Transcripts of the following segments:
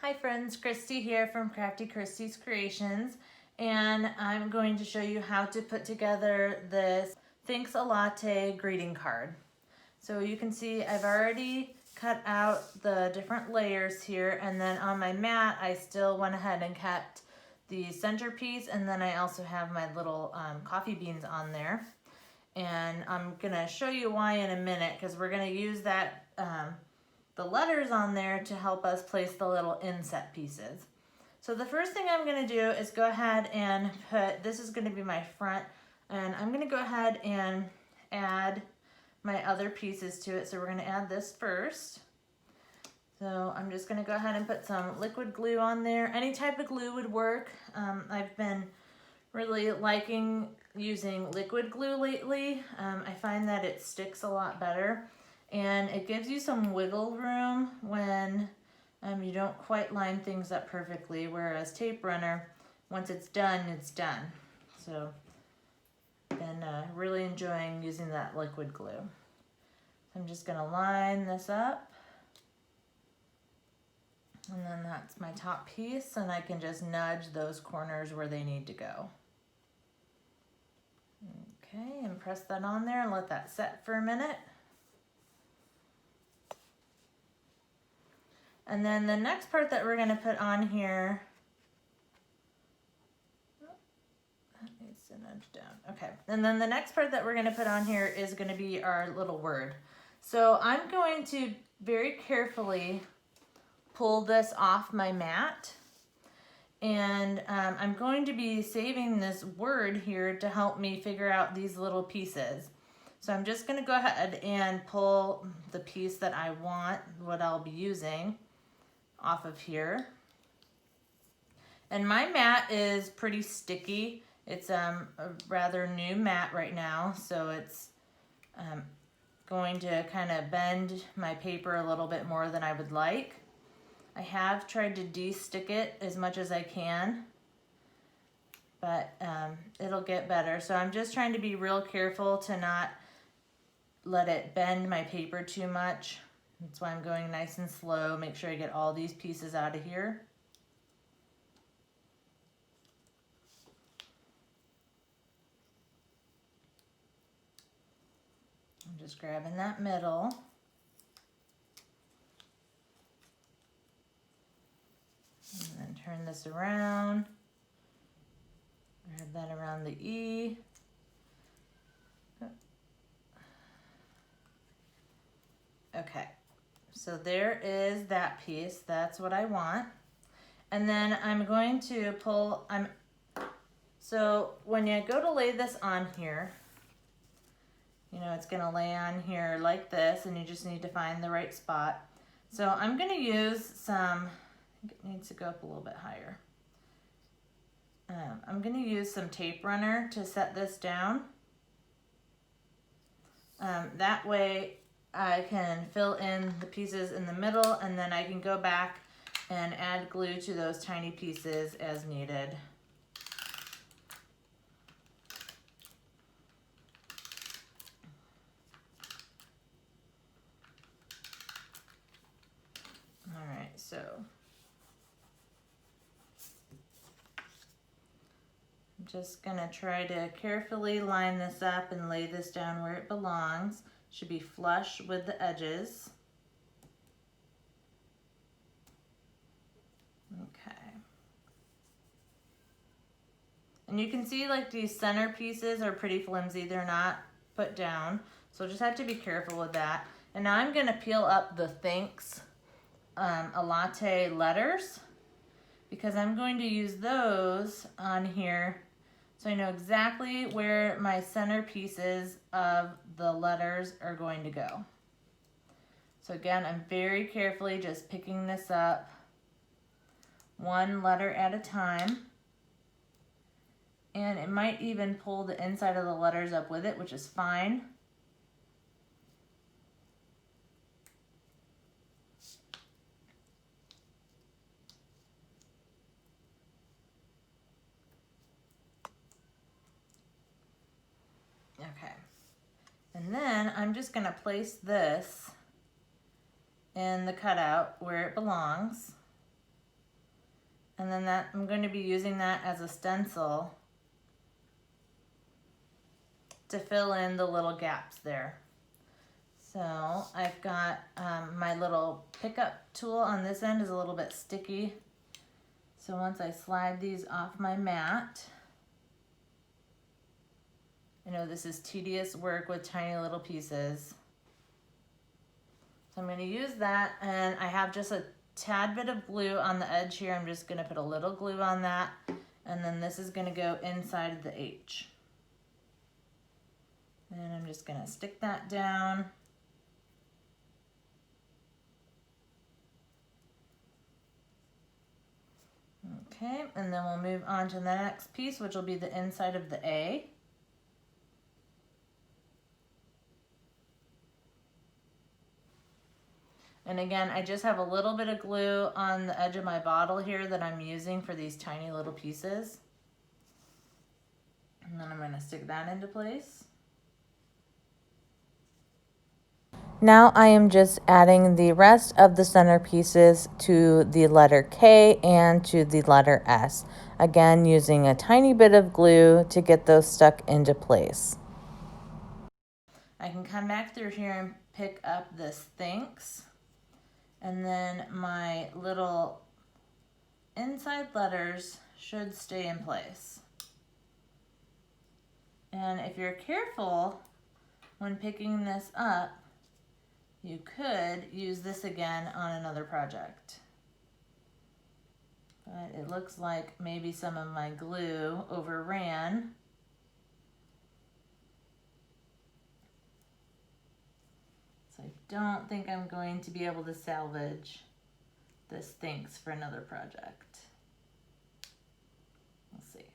Hi friends, Christy here from Crafty Christy's Creations, and I'm going to show you how to put together this Thanks a Latte greeting card. So you can see I've already cut out the different layers here, and then on my mat I still went ahead and kept the centerpiece, and then I also have my little coffee beans on there. And I'm gonna show you why in a minute, because we're gonna use that the letters on there to help us place the little inset pieces. So the first thing I'm gonna do is go ahead and put, this is gonna be my front, and I'm gonna go ahead and add my other pieces to it. So we're gonna add this first. So I'm just gonna go ahead and put some liquid glue on there. Any type of glue would work. I've been really liking using liquid glue lately. I find that it sticks a lot better, and it gives you some wiggle room when you don't quite line things up perfectly, whereas tape runner, once it's done, it's done. So I've been really enjoying using that liquid glue. So I'm just gonna line this up, and then that's my top piece, and I can just nudge those corners where they need to go. Okay, and press that on there and let that set for a minute. And then the next part that we're going to put on here, that needs to nudge down. Okay, and then the next part that we're going to put on here is going to be our little word. So I'm going to very carefully pull this off my mat, and I'm going to be saving this word here to help me figure out these little pieces. So I'm just going to go ahead and pull the piece that I want, what I'll be using, off of here. And my mat is pretty sticky. It's a rather new mat right now, so it's going to kind of bend my paper a little bit more than I would like. I have tried to de-stick it as much as I can, but it'll get better. So I'm just trying to be real careful to not let it bend my paper too much. That's why I'm going nice and slow. Make sure I get all these pieces out of here. I'm just grabbing that middle. And then turn this around. Grab that around the E. Okay. So there is that piece, that's what I want. And then I'm going to pull, so when you go to lay this on here, you know, it's gonna lay on here like this, and you just need to find the right spot. So I'm gonna use some, I think it needs to go up a little bit higher. I'm gonna use some tape runner to set this down. That way I can fill in the pieces in the middle, and then I can go back and add glue to those tiny pieces as needed. All right, so I'm just gonna try to carefully line this up and lay this down where it belongs. Should be flush with the edges. Okay. And you can see like these center pieces are pretty flimsy. They're not put down. So just have to be careful with that. And now I'm gonna peel up the Thanks a Latte letters, because I'm going to use those on here so I know exactly where my center pieces of the letters are going to go. So again, I'm very carefully just picking this up one letter at a time. And it might even pull the inside of the letters up with it, which is fine. Okay. And then I'm just gonna place this in the cutout where it belongs. And then I'm going to be using that as a stencil to fill in the little gaps there. So I've got my little pickup tool on this end is a little bit sticky. So once I slide these off my mat, I know this is tedious work with tiny little pieces. So I'm going to use that, and I have just a tad bit of glue on the edge here. I'm just going to put a little glue on that, and then this is going to go inside of the H. And I'm just going to stick that down. Okay, and then we'll move on to the next piece, which will be the inside of the A. And again, I just have a little bit of glue on the edge of my bottle here that I'm using for these tiny little pieces. And then I'm going to stick that into place. Now I am just adding the rest of the center pieces to the letter K and to the letter S. Again, using a tiny bit of glue to get those stuck into place. I can come back through here and pick up this thanks. And then my little inside letters should stay in place. And if you're careful when picking this up, you could use this again on another project. But it looks like maybe some of my glue overran. So I don't think I'm going to be able to salvage this thanks for another project. We'll see.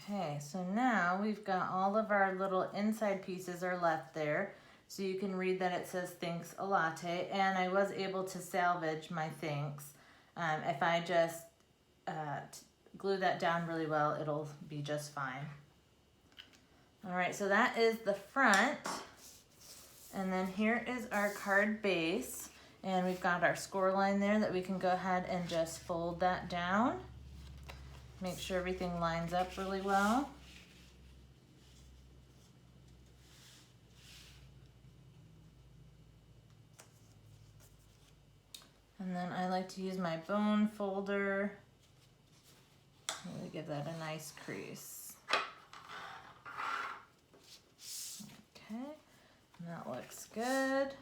Okay, so now we've got all of our little inside pieces are left there. So you can read that it says thanks a latte, and I was able to salvage my thanks. If I just glue that down really well, it'll be just fine. All right, so that is the front. And then here is our card base. And we've got our score line there that we can go ahead and just fold that down. Make sure everything lines up really well. And then I like to use my bone folder. Really give that a nice crease. Okay, and that looks good.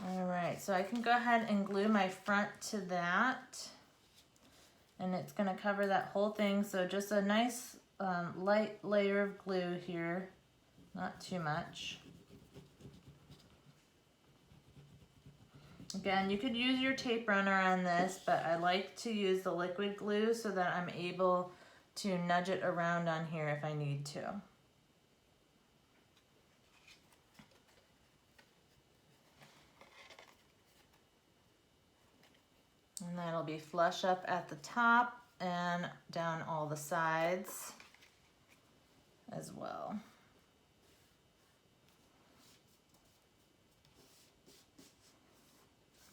All right, so I can go ahead and glue my front to that. And it's gonna cover that whole thing. So just a nice light layer of glue here, not too much. Again, you could use your tape runner on this, but I like to use the liquid glue so that I'm able to nudge it around on here if I need to. And that'll be flush up at the top and down all the sides as well.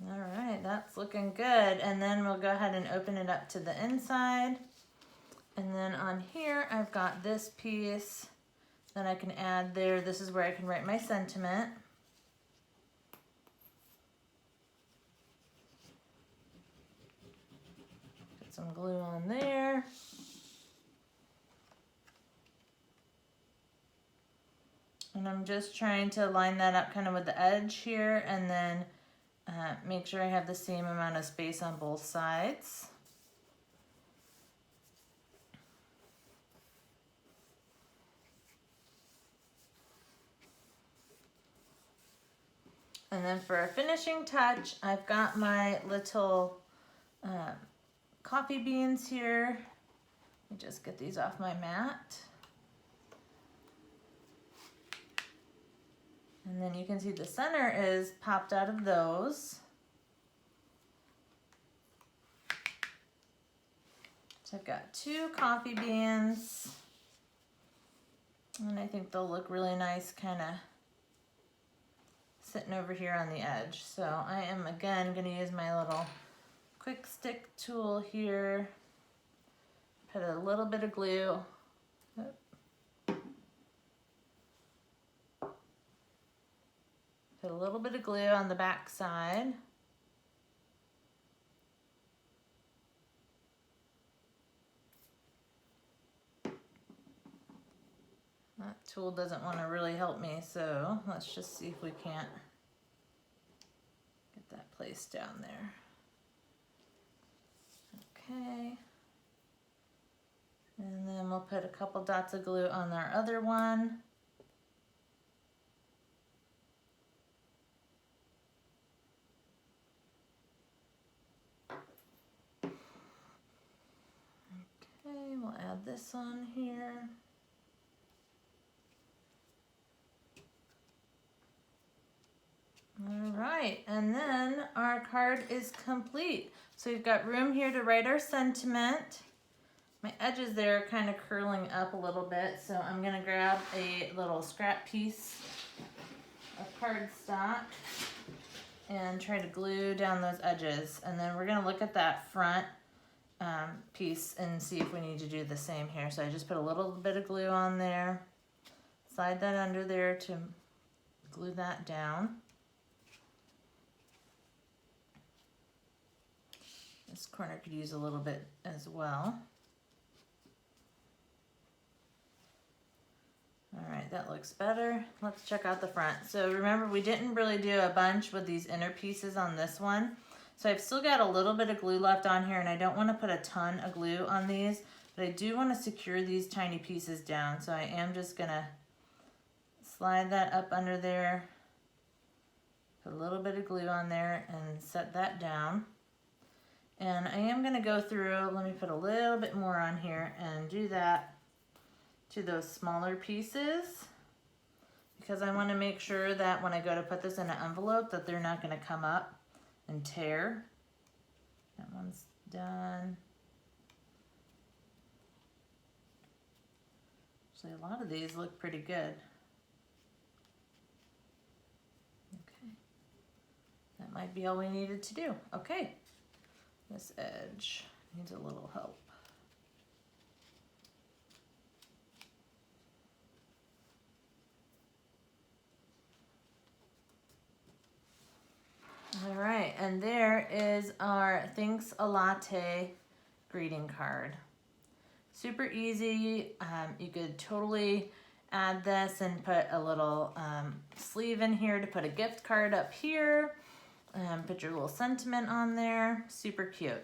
All right, that's looking good. And then we'll go ahead and open it up to the inside. And then on here, I've got this piece that I can add there. This is where I can write my sentiment. Put some glue on there. And I'm just trying to line that up kind of with the edge here, and then make sure I have the same amount of space on both sides. And then for a finishing touch, I've got my little coffee beans here Let me just get these off my mat. And then you can see the center is popped out of those. So I've got 2 coffee beans, and I think they'll look really nice kind of sitting over here on the edge. So I am again going to use my little quick stick tool here, put a little bit of glue. Put a little bit of glue on the back side. That tool doesn't want to really help me, so let's just see if we can't get that placed down there. Okay. And then we'll put a couple dots of glue on our other one. Okay, we'll add this on here. All right, and then our card is complete. So we've got room here to write our sentiment. My edges there are kind of curling up a little bit, so I'm gonna grab a little scrap piece of cardstock and try to glue down those edges. And then we're gonna look at that front piece and see if we need to do the same here. So I just put a little bit of glue on there, slide that under there to glue that down. This corner could use a little bit as well. All right, that looks better. Let's check out the front. So remember, we didn't really do a bunch with these inner pieces on this one. So I've still got a little bit of glue left on here, and I don't want to put a ton of glue on these, but I do want to secure these tiny pieces down. So I am just gonna slide that up under there, put a little bit of glue on there and set that down. And I am gonna go through, let me put a little bit more on here and do that to those smaller pieces, because I want to make sure that when I go to put this in an envelope that they're not going to come up and tear. That one's done. Actually, a lot of these look pretty good. Okay, that might be all we needed to do. Okay, this edge needs a little help. All right, and there is our Thanks a Latte greeting card. Super easy. You could totally add this and put a little sleeve in here to put a gift card up here. Put your little sentiment on there. Super cute.